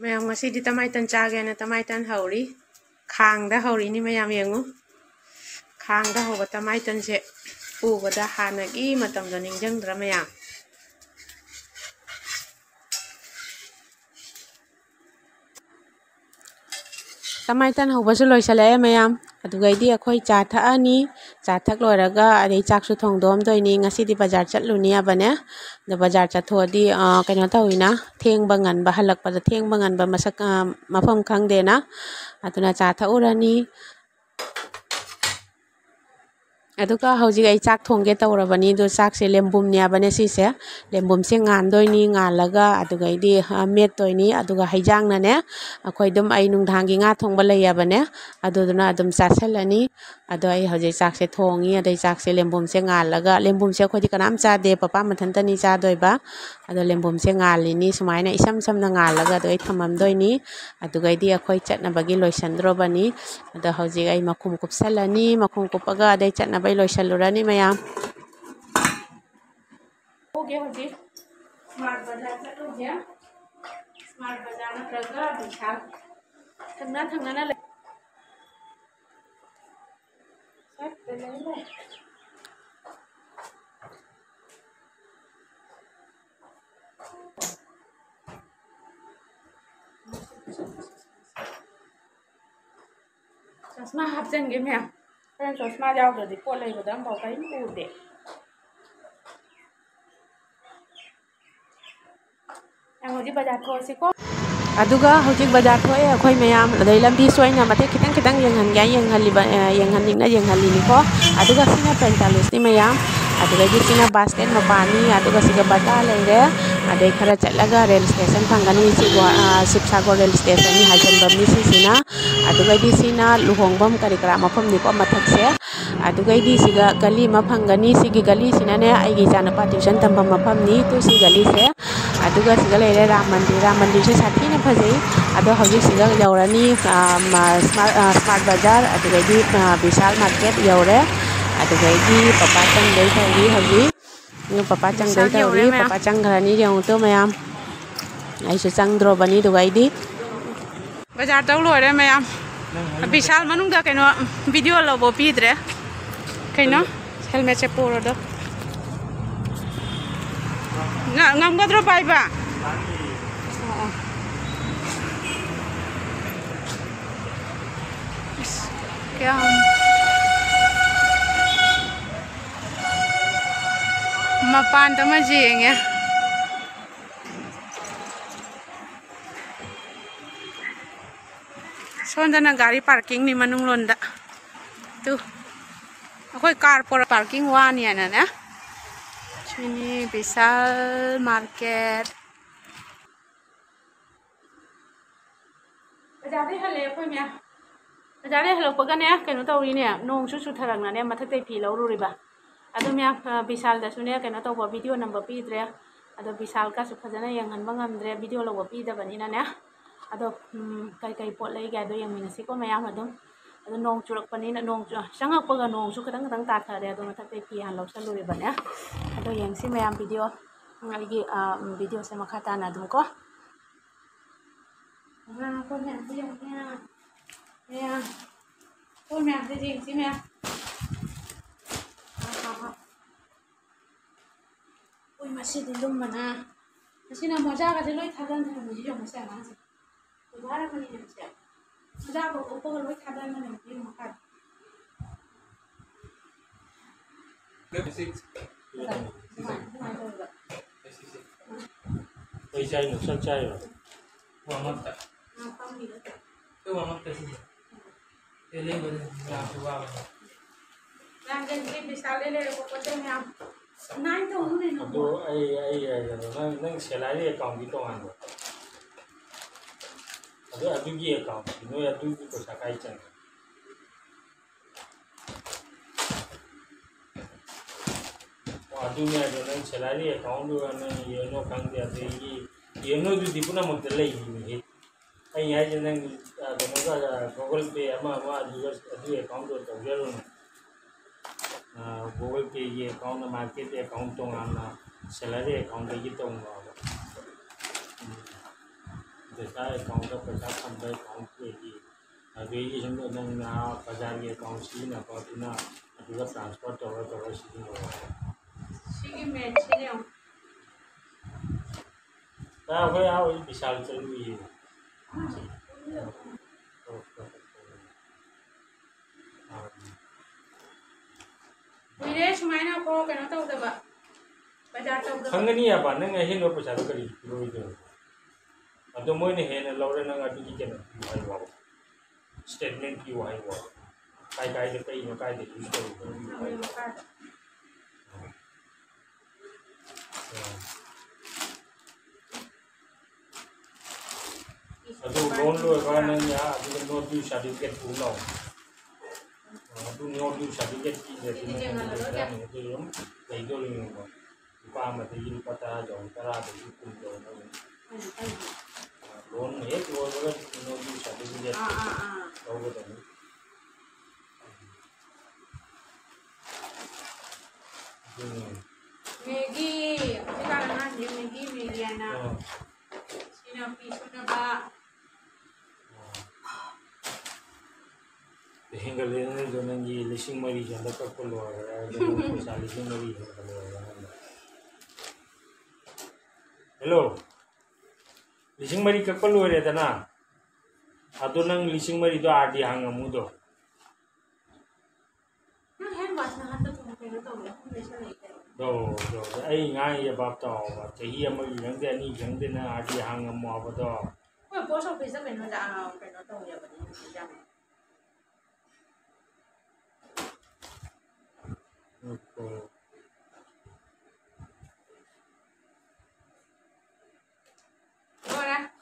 Mayam ngasi di tamaitan chagena tamaitan hauri khangda hauri ni mayam yengu khangda hoba tamaitan se ubada hanagi matamda ningjangdra mayam tamaitan hoba su loisale mayam adugaidi akhoi cha thani cha thak loiraga adei chak su thongdom doini ngasi di bazar chatluni abane da bazar chathodi kaino tawina thengba ngan ba halak pa thengba ngan ba masak mafam khangdena aduna cha thaurani aduka hauji ai chak thongge tawrabani do chak se lembum nya bane si se lembum se ngan doini ngalaga aduga idi met toini aduga haijang na ne akhoi dum ai nungdhangi nga thongba leya bane aduduna adum chaselani ado ai hauji chak se thongi adai chak se lembum se ngalaga lembum se khodi kanam cha de papa mathantani cha doiba ado lembum se ngalini sumaina isam samna ngalaga do ai thamam doini aduga idi akhoi chatna bagi loisandro bani ado hauji ai makhum kupsalani makhum kupaga adai chatna bai loisalurani mayam oge hoji smart bazar chatuje smart bazar na praga bishal thangna na le sat le chasma hapchen ge mayam ren chasma jaw di pot lei badam bau kai mu de yang hoji bazar ko si ko aduga hojik bazar thoe akhoi mayam adai lambi soina mate kitang kitang yenghan ga yenghan ningna yenghan lini ko aduga sina pentalus ni mayam aduga di sina basket mapani aduga siga bata leire adai khara chatlaga rail station phangani si sipsago rail station ni hajan bamni si sina aduga di sina luhongbam karikra mafam ni ko mathak se aduga di siga gali maphangani sigi gali sina ne aigi janapa tuition tambam mafam ni tu si gali se aduga siga leire ram mandir se sathi na phajei ado hoji siga yaurani smart bazar aduga di vishal market yaure aduga di papa chang dei thauri hoji nu papa chang dei thauri papa chang gharani yang to mayam ai su chang dro bani duga di bazar taw loire mayam vishal manung da kaino video lobo pidre kaino helmet se poro do ngam gadro pai ba kya mapan tama jenge sondana gari parking ni manung londa tu akoi car por parking wa ni ana na chini Vishal market bajare hale khoi mya bajare halo pagane kaino tawri ne nong su tharang na ne mathate phi lawru riba ado mya Vishal da sune kaino tawba video number pi dre ado Vishal ka su phajana yang han bangam dre video lobo pi da bani na ne ado kai pot lai ga do yang minasi ko mayam ado ado nong churak pani na nong sangak paga nong su kadang ta thare ado mathate phi han law salu riba ne ado yang si mayam video ngai video se makhata na dum ko ko nya si ya ko nya si nya oi masih di lum mana masih na moja ka loi thadan thani jo masa na se udara pani ne se moja ko loi thadan na ne maka Đây chai nước săn chai rồi. Hoàng mất cả. Tôi hoàng mất cái gì? Cái lên rồi làm cho vào. Làm cái gì bị sao lên đây có chơi nhau. Nãy tôi này nó. Tôi nó sẽ lại cái còng đi công ăn rồi. Tôi ăn gì còng, tôi ăn cái của sao cái chân. Adunya dengan selari account tu ane yono kang dia tu yono tu di pun amak terlai ni. Ayah jenang kalau Google Pay ama juga adu account tu terjadi. Google Pay ye account market account tu ngana selari account tu gitu ngana. पैसा account का पैसा Thumbay account की अभी हम नंगना बाजार के account सी ना पातुना अदुगा transfer तौर सी हो सिगी मैच ने ता होय आ विशाल चलू ये विरे सुमाइना को कनो तौदबा बाजार तौदबा खंगनी याबा नंग हेन पैसा तो करी रोइदो अदो मोइने हेन लौरे नंग अदुगी केनो हाई वाओ स्टेटमेंट की वाई वाओ काय काय दे कई नो काय दे यूज करो अदो लोन लो का नंग या अदो नोट ड्यू सर्टिफिकेट पूरा अदो नोट ड्यू सर्टिफिकेट की दे तो हम कई दो लेंगे pa mà thì như ta dọn ta ra thì cũng dọn luôn hết luôn rồi nó đi sạch đi hết đâu có được Maggie cái cara na dia Maggie na sina piso na ba hingga lên rồi nên gì lấy sinh mari cho nó có con lò rồi xài lấy sinh mari cho nó lò hello lising mari ka kollo re dana ado nang lising mari do adi hang amu do na hand wash na hatta to ke no to le me sa nei do ai ngai ya bap to ba che hi am yang de ni yang de na adi hang amu ba do ko post office ke no da ke no to ya ba ni ja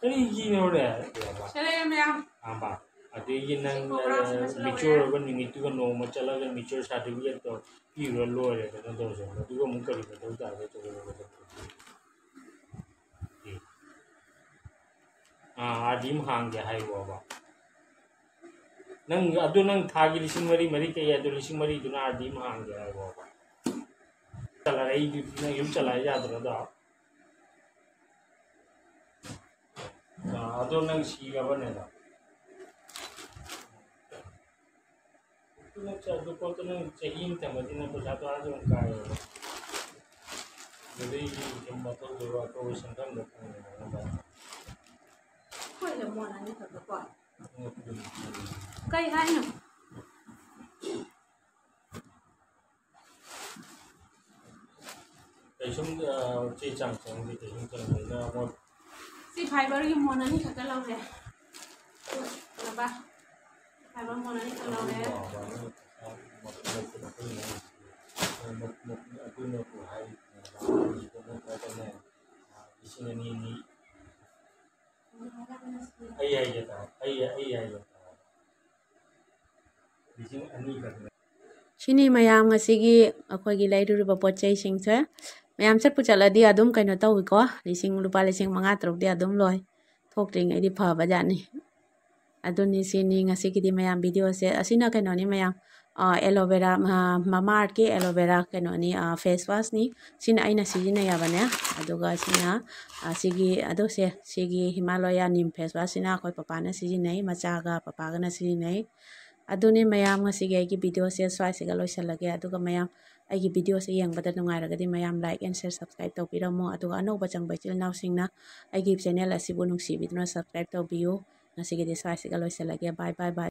cái gì nữa đấy Sale me am ba ade yin nang mature ban ni tu no ma chala ga mature certificate to pi ro lo re da do so tu ko mun kari da da ga to adim hang ga hai bo ba nang adu nang thagi lising mari ke ya do lising mari du na adim hang ga hai bo ba chala ai du na yum chala ya da da ado nang si ga ba ne da tu na cha do ko to nang chahin ta ma din ko sa to a jo ka yo de dei ji ma to do wa ko san kan da ba ko le mo na ni to ko kai hai no cái chúng chơi chẳng chẳng thì chúng chẳng thấy là một si fiber ki mo na ni ka law le na ba fiber mo na ni ka law le một của hai cái này ni ai ai vậy ta ai thì chúng anh đi cần Sini mayam ngasigi akhoi lairuba potchai singse mayam chatpu chaladi adum kaino tawi ko lising lupa lising manga truk di adum loi thokring ai di phaba jani aduni sini ngasigi di mayam video se asina kaino ni mayam aloe vera mama art ki aloe vera kaino ni face wash ni sina aina sijina yabane aduga sina sigi adu se sigi Himalaya neem face wash sina akhoi papa na sijinai macha ga papa ga na sijinai aduni mayam ngasigi ai video se swai se ga loisalage aduga mayam ai video se yengbada nungairagadi mayam like and share subscribe tawbiramo aduga anoba changbai chil naw singna ai channel asibu nungsi biduna subscribe tawbiyu ngasigi de swai se ga loisalage bye bye bye